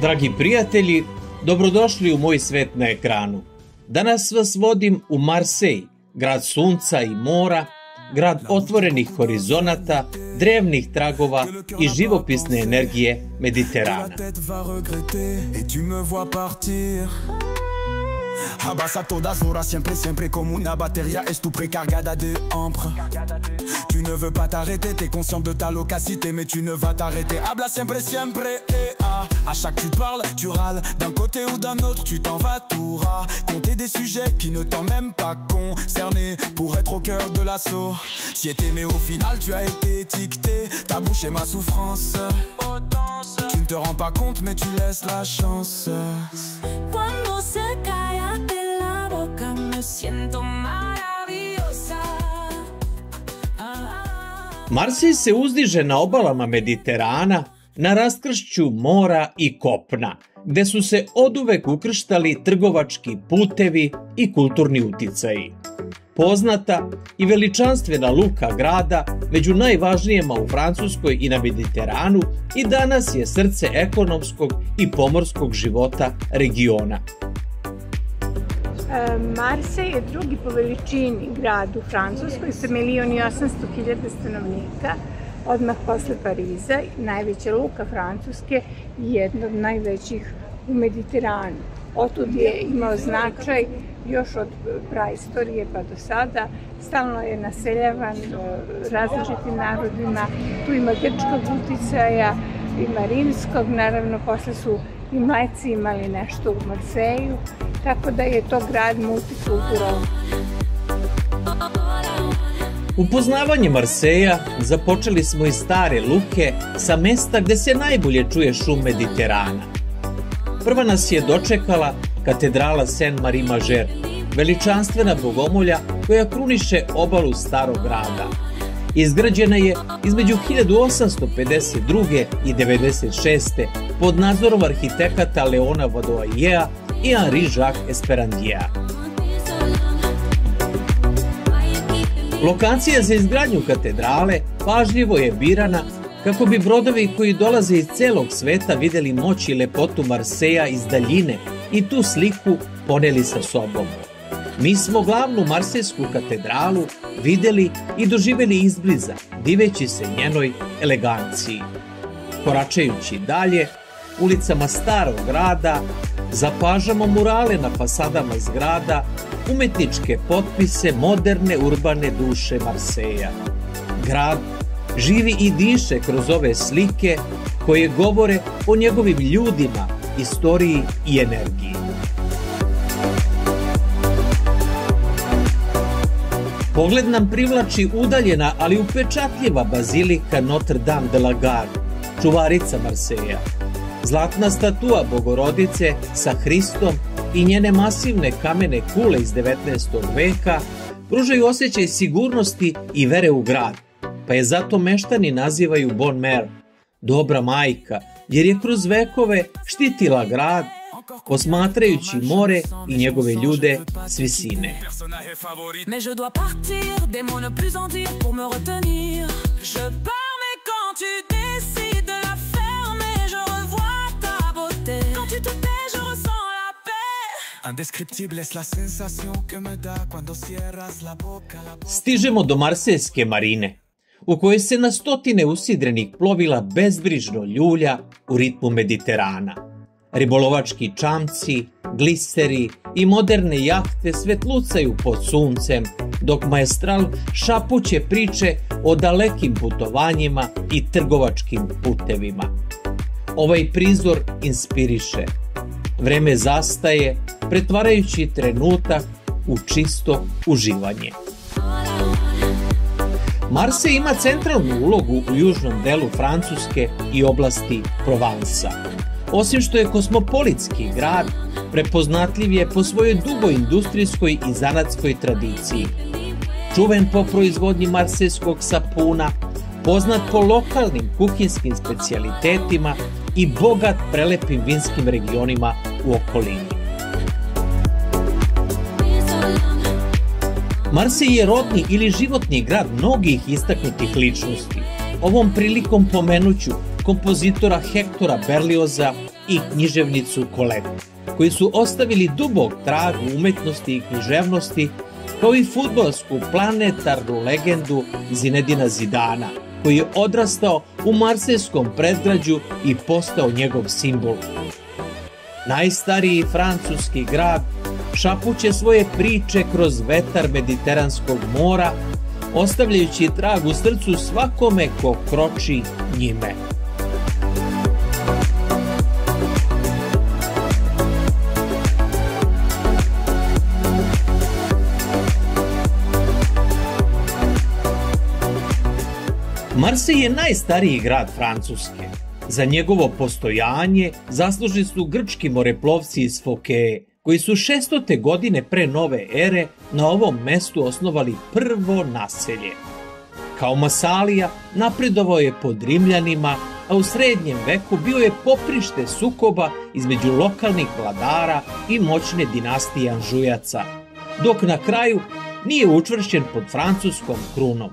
Dragi prijatelji, dobrodošli u moj svet na ekranu. Danas vas vodim u Marsej, grad sunca i mora, grad otvorenih horizonata, drevnih tragova i živopisne energije Mediterana. Abasato da zora siempre, siempre como una batería es tu precargada de ampre. Tu ne veux pas t'arrêter, t'es conscient de ta locacité, mais tu ne vas t'arrêter. Habla siempre, siempre, à chaque tu parles, tu râles, d'un côté ou d'un autre, tu t'en vas tout ras. Compter des sujets qui ne t'ont même pas concerné, pour être au cœur de l'assaut. Si est aimé au final, tu as été étiqueté, ta bouche est ma souffrance. Tu ne te rends pas compte, mais tu laisses la chance. Cuando se cállate la boca me siento maravillosa. Marsej se uzdiže na obalama Mediterana, na raskršću mora i kopna, gde su se oduvek ukrštali trgovački putevi i kulturni uticaji. Poznata i veličanstvena luka grada, među najvažnijima u Francuskoj i na Mediteranu, i danas je srce ekonomskog i pomorskog života regiona. Marsej je drugi po veličini grad u Francuskoj sa 1.800.000 stanovnika, odmah posle Pariza, najveća luka Francuske i jedna od najvećih u Mediteranu. Otud je imao značaj još od praistorije pa do sada. Stalno je naseljavan različitim narodima. Tu ima grčkog uticaja, ima rimskog, naravno posle su i Mleci imali nešto u Marseju, tako da je to grad multikulturalan. Upoznavanje Marseja započeli smo iz stare luke, sa mesta gde se najbolje čuje šum Mediterana. Prva nas je dočekala katedrala Saint-Marie-Majer, veličanstvena bogomolja koja kruniše obalu starog grada. Izgrađena je između 1852. i 1996. pod nadzorom arhitekata Leona Vaudoyea i Henri-Jacques Esperandiea. Lokacija za izgradnju katedrale pažljivo je birana kako bi brodovi koji dolaze iz celog sveta videli moć i lepotu Marseja iz daljine i tu sliku poneli sa sobom. Mi smo glavnu marsejsku katedralu videli i doživeli izbliza, diveći se njenoj eleganciji. Koračajući dalje, ulicama starog grada, zapažamo murale na fasadama zgrada, umetničke potpise moderne urbane duše Marseja. Grad živi i diše kroz ove slike koje govore o njegovim ljudima, istoriji i energiji. Pogled nam privlači udaljena, ali upečatljiva bazilika Notre Dame de la Garde, čuvarica Marseja. Zlatna statua Bogorodice sa Hristom i njene masivne kamene kule iz 19. veka pružaju osjećaj sigurnosti i vere u grad, pa je zato meštani nazivaju Bonne Mère, dobra majka, jer je kroz vekove štitila grad, posmatrajući more i njegove ljude s visine. Mais je dois partir, des mots ne plus en dire pour me retenir. Je pars mais quand tu décides de la fermer, je revois ta beauté. Quand tu te tais, je ressens la paix. Indescriptible es la sensación que me da cuando cierras la boca. Stižemo do Marsejske marine, u kojoj se na stotine usidrenih plovila bezbrižno ljulja u ritmu Mediterana. Ribolovački čamci, gliseri i moderne jahte svetlucaju pod suncem, dok maestral šapuće priče o dalekim putovanjima i trgovačkim putevima. Ovaj prizor inspiriše. Vreme zastaje, pretvarajući trenutak u čisto uživanje. Marsej ima centralnu ulogu u južnom delu Francuske i oblasti Provansa. Osim što je kosmopolitski grad, prepoznatljiv je po svojoj dugoj industrijskoj i zanatskoj tradiciji. Čuven po proizvodnji marsejskog sapuna, poznat po lokalnim kuhinskim specijalitetima i bogat prelepim vinskim regionima u okolini. Marsej je rodni ili životni grad mnogih istaknutih ličnosti. Ovom prilikom pomenuću kompozitora Hektora Berlioza i književnicu Colette, koji su ostavili dubok trag u umetnosti i književnosti, kao i fudbalsku planetarnu legendu Zinedina Zidana, koji je odrastao u marsejskom predgrađu i postao njegov simbol. Najstariji francuski grad šapuće svoje priče kroz vetar Mediteranskog mora, ostavljajući trag u srcu svakome ko kroči njime. Marsej je najstariji grad Francuske. Za njegovo postojanje zaslužni su grčki moreplovci iz Fokeje, koji su 600. godine pre nove ere na ovom mestu osnovali prvo naselje. Kao Masalija napredovao je pod Rimljanima, a u srednjem veku bio je poprište sukoba između lokalnih vladara i moćne dinastije Anžujaca, dok na kraju nije učvršćen pod francuskom krunom.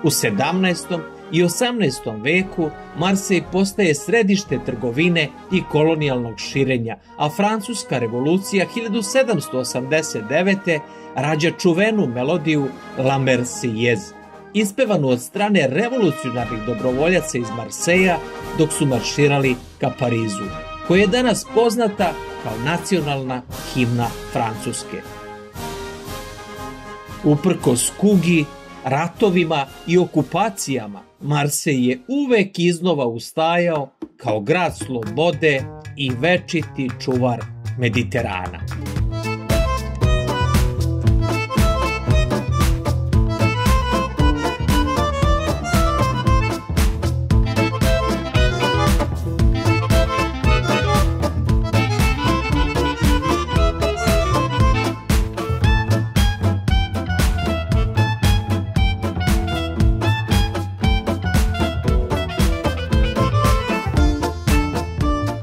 U 17. i 18. veku Marsej postaje središte trgovine i kolonijalnog širenja, a Francuska revolucija 1789. rađa čuvenu melodiju La Marseillaise, ispevanu od strane revolucionarnih dobrovoljaca iz Marseja dok su marširali ka Parizu, koja je danas poznata kao nacionalna himna Francuske. Uprkos kugi, ratovima i okupacijama, Marsej je uvek iznova ustajao kao grad slobode i večiti čuvar Mediterana.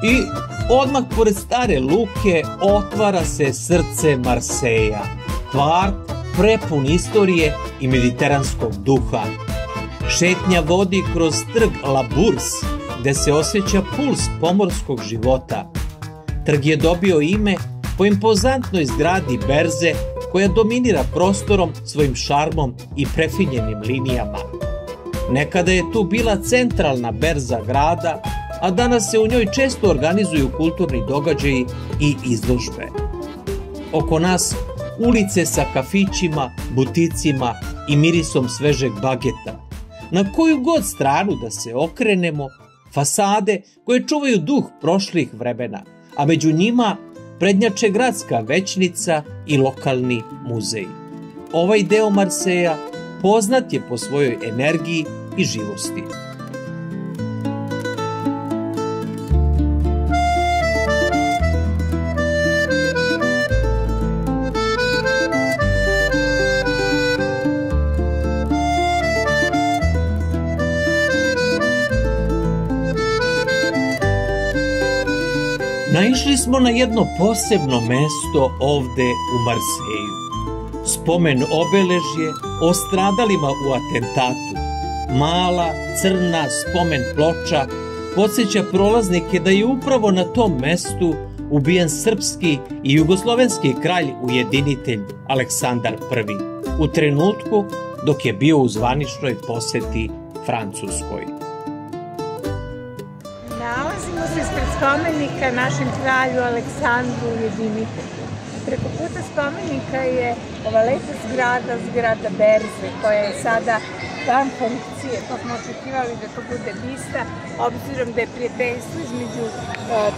I odmah pored stare luke otvara se srce Marseja, kvart prepun istorije i mediteranskog duha. Šetnja vodi kroz trg La Bourse, gde se osjeća puls pomorskog života. Trg je dobio ime po impozantnoj zgradi berze, koja dominira prostorom svojim šarmom i prefinjenim linijama. Nekada je tu bila centralna berza grada, a danas se u njoj često organizuju kulturni događaji i izložbe. Oko nas ulice sa kafićima, buticima i mirisom svežeg bageta. Na koju god stranu da se okrenemo, fasade koje čuvaju duh prošlih vremena, a među njima prednjače gradska većnica i lokalni muzej. Ovaj deo Marseja poznat je po svojoj energiji i živosti. Naišli smo na jedno posebno mesto ovde u Marseju. Spomen obeležje o stradalima u atentatu. Mala, crna spomen ploča podsjeća prolaznike da je upravo na tom mestu ubijen srpski i jugoslovenski kralj ujedinitelj Aleksandar I, u trenutku dok je bio u zvaničnoj poseti Francuskoj. Nalazimo se ispred spomenika našem kralju Aleksandru Ujedinitelju. Preko puta spomenika je ova lepa zgrada, zgrada berze, koja je sada van funkcije, pa smo očekivali da to bude bista, obzirom da je prijateljstvo između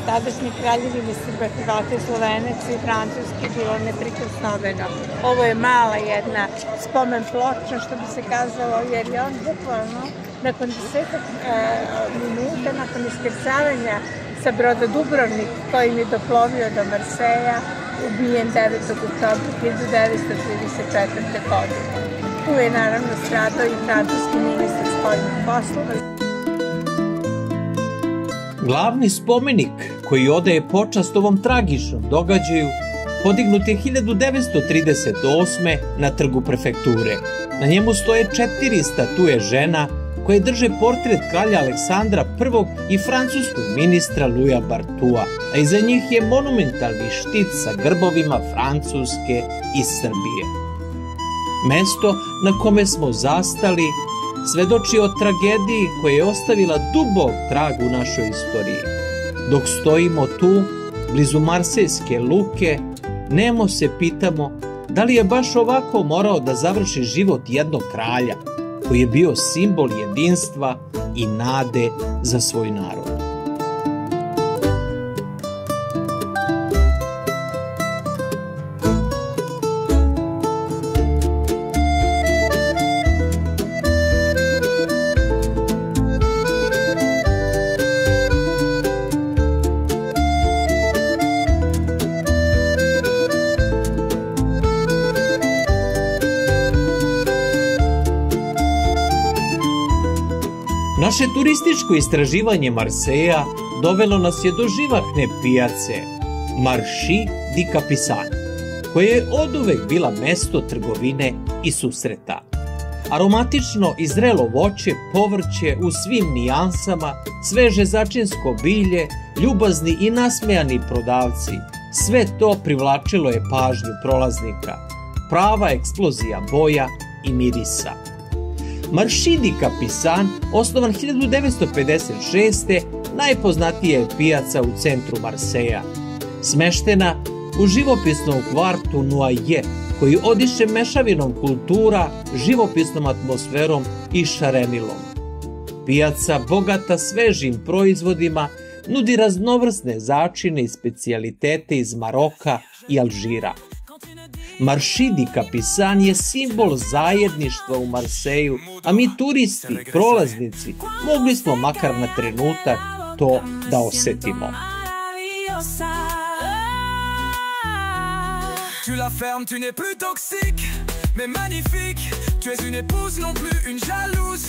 tadašnje kraljevine Srba, Hrvata i Slovenaca i Francuske bilo neprikosnoveno. Ovo je mala jedna spomen ploča, što bi se kazalo, jer je on bukvalno nakon 10 minuta, nakon iskrcavanja sa broda Dubrovnik, kojim je doplovio do Marseja, ubijen 9. oktobra 1934. godine. Tu je naravno stradao i francuski ministar spoljnih poslova. Glavni spomenik koji odaje počast ovom tragičnom događaju podignut je 1938. na trgu prefekture. Na njemu stoje 4 statue žena koje drže portret kralja Aleksandra I i francuskog ministra Louisa Barthua, a iza njih je monumentalni štit sa grbovima Francuske i Srbije. Mesto na kome smo zastali svedoči o tragediji koja je ostavila dubok trag u našoj istoriji. Dok stojimo tu, blizu Marsejske luke, nemo se pitamo da li je baš ovako morao da završi život jednog kralja, koji je bio simbol jedinstva i nade za svoj narod. Naše turističko istraživanje Marseja dovelo nas je do živahne pijace Marché di Capisan, koja je oduvek bila mesto trgovine i susreta. Aromatično i zrelo voće, povrće u svim nijansama, sveže začinsko bilje, ljubazni i nasmejani prodavci, sve to privlačilo je pažnju prolaznika. Prava eksplozija boja i mirisa. Marché di Capisan, osnovan 1956. najpoznatija je pijaca u centru Marseja. Smeštena u živopisnom kvartu Noailles, koji odiše mešavinom kultura, živopisnom atmosferom i šarenilom. Pijaca, bogata svežim proizvodima, nudi raznovrsne začine i specijalitete iz Maroka i Alžira. Marché di Capisan je simbol zajedništva u Marseju, a mi turisti, prolaznici, mogli smo makar na trenutak to da osetimo. Tu la fermes, tu n'es plus toxique, mais magnifique. Tu es une épouse, non plus une jalouse,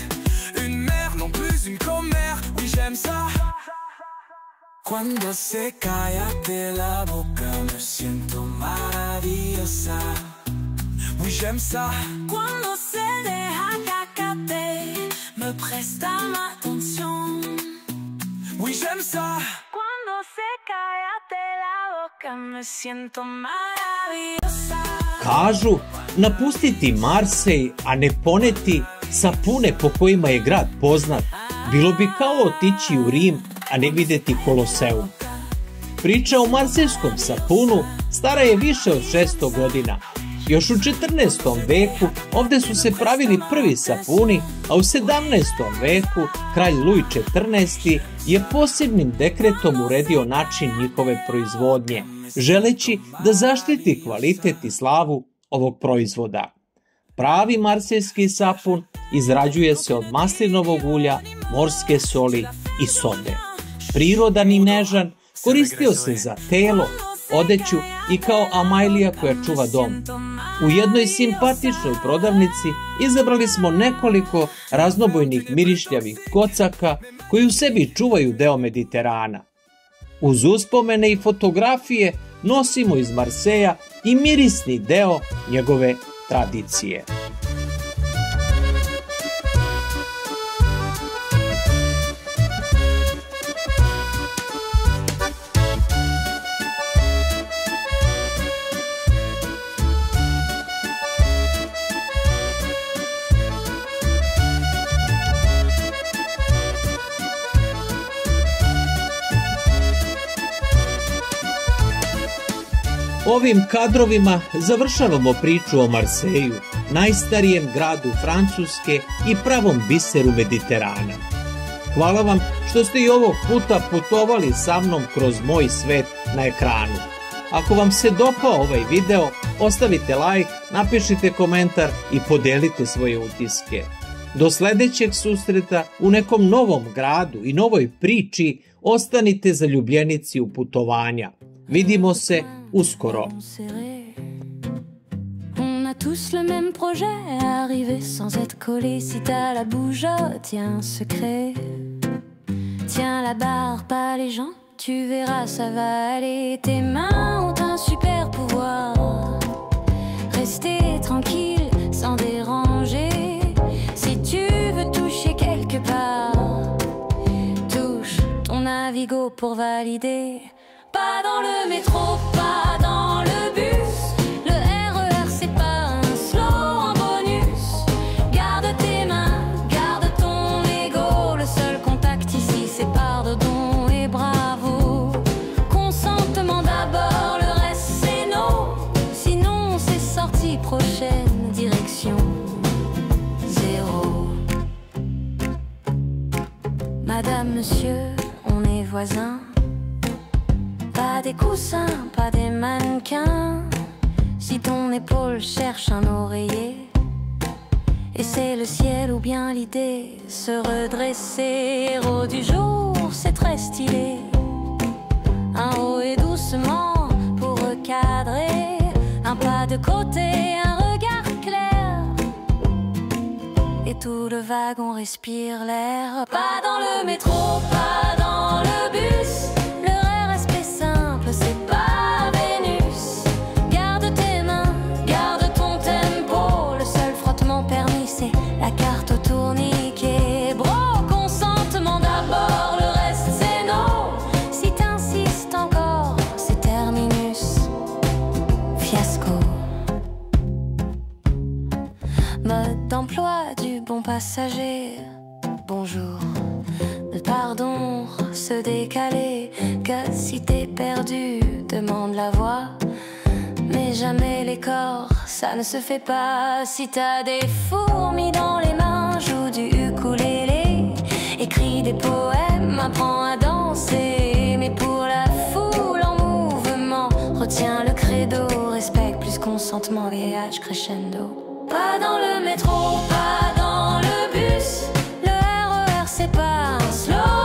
une mère, non plus une commère. Oui, j'aime ça. Cuando se cállate la boca, me siento maravillosa. Oui, j'aime ça. Cuando se deja cacater, me presta ma atención. Oui, j'aime ça. Cuando se cállate la boca, me siento maravillosa. Kažu, napustiti Marsej, a ne poneti sapune po kojima je grad poznat, bilo bi kao otići u Rim, a ne videti Koloseum. Priča o marsejskom sapunu stara je više od 600 godina. Još u 14. veku ovde su se pravili prvi sapuni, a u 17. veku kralj Louis XIV je posebnim dekretom uredio način njihove proizvodnje, želeći da zaštiti kvalitet i slavu ovog proizvoda. Pravi marsejski sapun izrađuje se od maslinovog ulja, morske soli i sode. Prirodan i nežan, koristio se za telo, odeću i kao amajlija koja čuva dom. U jednoj simpatičnoj prodavnici izabrali smo nekoliko raznobojnih mirišljavih kocaka koji u sebi čuvaju deo Mediterana. Uz uspomene i fotografije nosimo iz Marseja i mirisni deo njegove tradicije. Ovim kadrovima završavamo priču o Marseju, najstarijem gradu Francuske i pravom biseru Mediterana. Hvala vam što ste i ovog puta putovali sa mnom kroz moj svet na ekranu. Ako vam se dopao ovaj video, ostavite like, napišite komentar i podelite svoje utiske. Do sledećeg susreta u nekom novom gradu i novoj priči ostanite zaljubljenici u putovanja. Vidimo se uskoro. On a tous le même projet, arriver sans être collé. Si t'as la bougeotte, y'a un secret. Tiens la barre, pas les gens, tu verras ça va aller. Tes mains ont un super pouvoir. Rester tranquille, sans déranger. Si tu veux toucher quelque Navigo pour valider. Pas dans le métro, pas dans le bus. Le RER c'est pas un slow en bonus. Garde tes mains, garde ton ego. Le seul contact ici c'est pardon et bravo. Consentement d'abord, le reste c'est non. Sinon c'est sortie prochaine direction. Zéro. Madame, monsieur, on est voisins. Pas des coussins, pas des mannequins. Si ton épaule cherche un oreiller, et c'est le ciel ou bien l'idée, se redresser. Héros du jour, c'est très stylé. Un haut et doucement pour recadrer. Un pas de côté, un regard clair. Et tout le wagon respire l'air. Pas dans le métro, pas dans le bus. C'est pas Vénus. Garde tes mains, garde ton tempo. Le seul frottement permis c'est la carte au tourniquet. Bro, consentement d'abord, le reste c'est non. Si t'insistes encore, c'est terminus. Fiasco. Mode d'emploi du bon passager. Bonjour. Pardon, se décaler. Que si t'es perdu, demande la voie. Mais jamais les corps, ça ne se fait pas. Si t'as des fourmis dans les mains, joue du ukulélé. Écris des poèmes, apprends à danser. Mais pour la foule en mouvement, retiens le credo. Respect plus consentement, VH crescendo. Pas dans le métro, pas dans le bus. Le RER c'est pas un slow